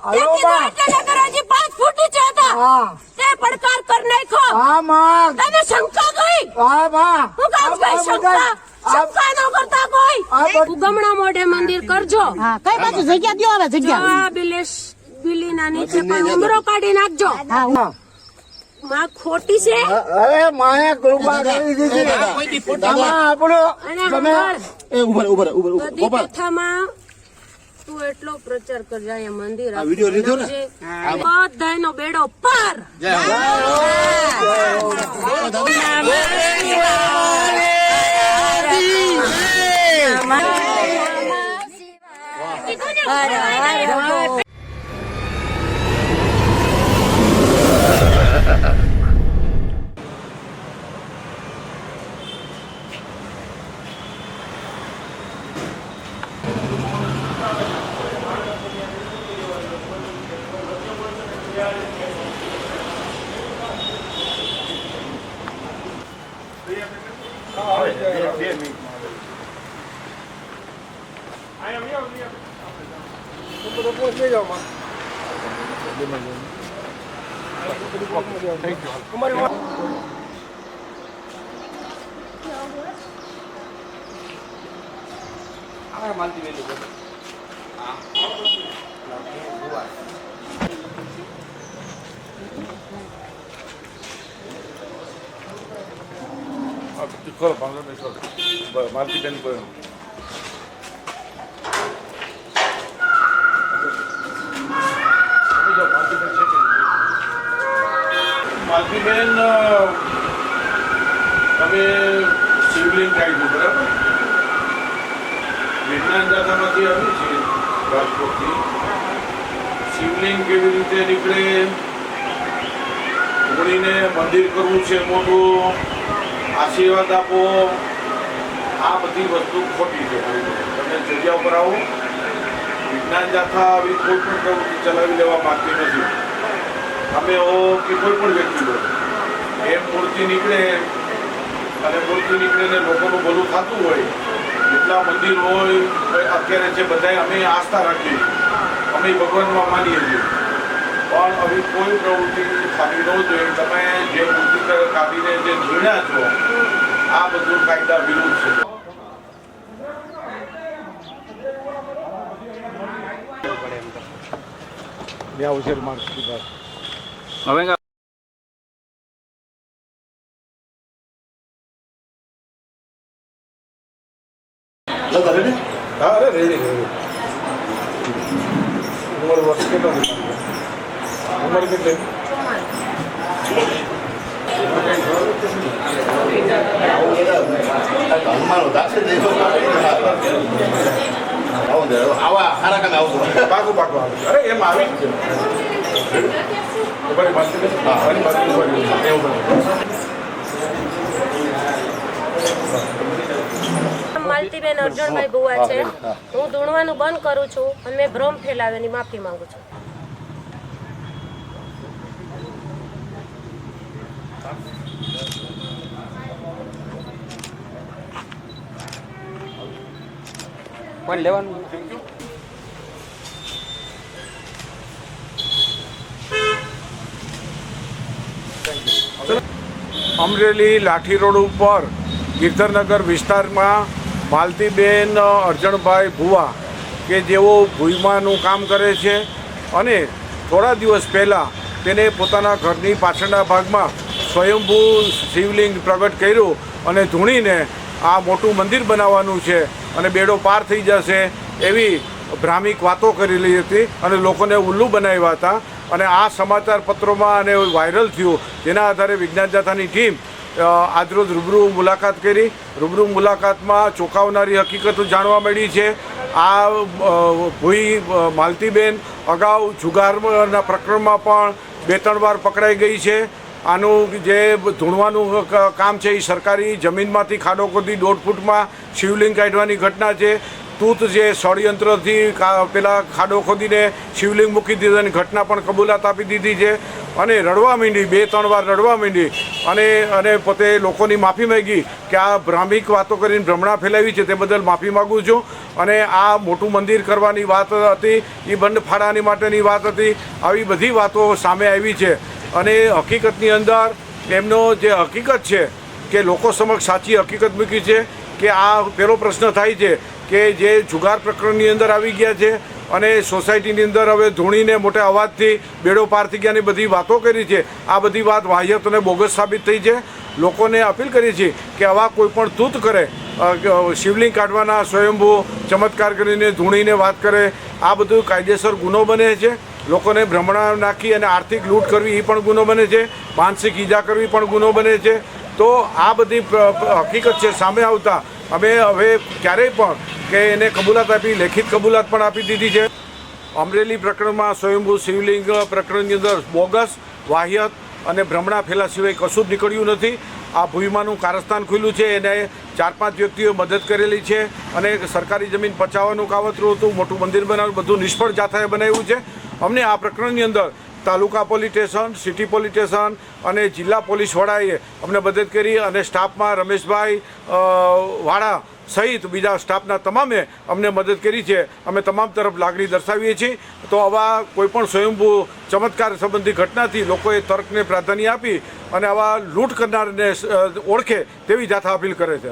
હાલો બા હજી 5 ફૂટ છે હતા હા તે પડકાર કર નાખ્યો હા માં તને શંકા ગઈ હા બા હું કામ ગઈ શંકા ન કરતા કોઈ ઉગમણા મોઢે મંદિર કરજો હા કઈ બાજુ જગ્યા દ્યો હવે જગ્યા આ બિલીના નીચે પણ ઉમરો કાઢી નાખજો હા માં ખોટી છે અરે માયા કૃપા કરી દીધી આમાં આપણો અને તમે એ ઉભર બધી કથામાં તું એટલો પ્રચાર કરજે અહીંયા મંદિર આ વિડિયો લીધો ને? બધાયનો બેડો પાર કરો માલતીબેન માલતીબેન તમે શિવલિંગ કાઢ્યું બરાબર વિજ્ઞાન દાદામાંથી આવી છે રાજકોટથી શિવલિંગ કેવી રીતે નીકળે ઉગડીને મંદિર કરવું છે મોટું આશીર્વાદ આપો આ બધી વસ્તુ ખોટી છે તમે જગ્યા ઉપર આવો વિજ્ઞાન જાથા આવી કોઈ પણ પ્રવૃત્તિ ચલાવી લેવા માંગતી નથી અમે હો કે કોઈ પણ વ્યક્તિ લો એ મૂર્તિ નીકળે અને મૂર્તિ નીકળીને લોકોનું ભલું થતું હોય જેટલા મંદિર હોય અત્યારે જે બધા અમે આસ્થા રાખીએ અમે ભગવાનમાં માનીએ છીએ પણ હવે કોઈ પ્રવૃત્તિ થવી ન જોઈએ તમે જે મૂર્તિ કાઢીને જે જોડ્યા છો આ બધું કાયદા વિરુદ્ધ છે હવે હા અરે રેડી ઉંમર વર્ષ કેટલો ઉંમર કેટલી આવા સારા કામ આવું પાકું આવે અરે એમ આવી જ છે માલતીબેન અર્જુનભાઈ ભુવા છે હું ધૂણવાનું બંધ કરું છું અને મેં ભ્રમ ફેલાવ્યાની માફી માંગુ છું પણ લેવાનું અમરેલી લાઠી રોડ ઉપર ગિરધરનગર વિસ્તારમાં માલતીબેન અર્જણભાઈ ભુવા કે જેઓ ભૂઈમાનું કામ કરે છે અને થોડા દિવસ પહેલાં તેને પોતાના ઘરની પાછળના ભાગમાં સ્વયંભૂ શિવલિંગ પ્રગટ કર્યું અને ધૂણીને આ મોટું મંદિર બનાવવાનું છે અને બેડો પાર થઈ જશે એવી ભ્રામિક વાતો કરેલી હતી અને લોકોને ઉલ્લુ બનાવ્યા હતા અને આ સમાચાર પત્રોમાં અને વાયરલ થયું જેના આધારે વિજ્ઞાન જાથાની ટીમ આજરોજ રૂબરૂ મુલાકાત કરી રૂબરૂ મુલાકાતમાં ચોંકાવનારી હકીકતો જાણવા મળી છે આ ભૂઈ માલતીબેન અગાઉ જુગારના પ્રકરણમાં પણ 2-3 વાર પકડાઈ ગઈ છે આનું જે ધૂણવાનું કામ છે એ સરકારી જમીનમાંથી ખાડો ખોદી 1.5 ફૂટમાં શિવલિંગ કાઢવાની ઘટના છે તૂત જે ષડયંત્રથી પેલા ખાડો ખોદીને શિવલિંગ મૂકી દીધાની ઘટના પણ કબૂલાત આપી દીધી છે અને રડવા માંડી, 2-3 વાર રડવા માંડી અને પોતે લોકોની માફી માંગી કે આ ભ્રામિક વાતો કરીને ભ્રમણા ફેલાવી છે તે બદલ માફી માગું છું. અને આ મોટું મંદિર કરવાની વાત હતી, એ બંધ ફાળાની માટેની વાત હતી, આવી બધી વાતો સામે આવી છે. અને હકીકતની અંદર એમનો જે હકીકત છે કે લોકો સમક્ષ સાચી હકીકત મૂકી છે કે આ પહેલો પ્રશ્ન થાય છે કે જે જુગાર પ્રકરણની અંદર આવી ગયા છે અને સોસાયટીની અંદર હવે ધૂણીને મોટા અવાજથી બેડો પાર થઈ ગયાની બધી વાતો કરી છે. આ બધી વાત વાહિયાત અને બોગસ સાબિત થઈ છે. લોકોને અપીલ કરી છે કે આવા કોઈ પણ તૂત કરે, શિવલિંગ કાઢવાના, સ્વયંભૂ ચમત્કાર કરીને ધૂણીને વાત કરે, આ બધું કાયદેસર ગુનો બને છે. લોકોને ભ્રમણા નાખી અને આર્થિક લૂંટ કરવી એ પણ ગુનો બને છે, માનસિક ઈજા કરવી પણ ગુનો બને છે. તો આ બધી હકીકત છે સામે આવતા અમે હવે ક્યારેય પણ કે એને કબૂલાત આપી, લેખિત કબૂલાત પણ આપી દીધી છે. અમરેલી પ્રકરણમાં સ્વયંભૂ શિવલિંગ પ્રકરણની અંદર બોગસ, વાહિયાત અને ભ્રમણા ફેલા સિવાય કશું જ નીકળ્યું નથી. આ ભૂમિમાનું કારસ્તાન ખુલ્યું છે, એને 4-5 વ્યક્તિઓ મદદ કરેલી છે અને સરકારી જમીન પચાવવાનું કાવતરું હતું, મોટું મંદિર બનાવવાનું બધું નિષ્ફળ જાથાએ બનાવ્યું છે. અમને આ પ્રકરણની અંદર taluka police station, city police station અને જિલ્લા પોલીસ વડાએ અમને મદદ કરી અને સ્ટાફમાં રમેશભાઈ વાળા સહિત બીજા સ્ટાફના તમામે અમને મદદ કરી છે. અમે તમામ તરફ લાગણી દર્શાવીએ છીએ. તો આવા કોઈપણ સ્વયંભૂ ચમત્કાર સંબંધી ઘટનાથી લોકોએ તર્કને પ્રાધાન્ય આપી અને આવા લૂંટ કરનારને ઓળખે તેવી જાથા અપીલ કરે છે.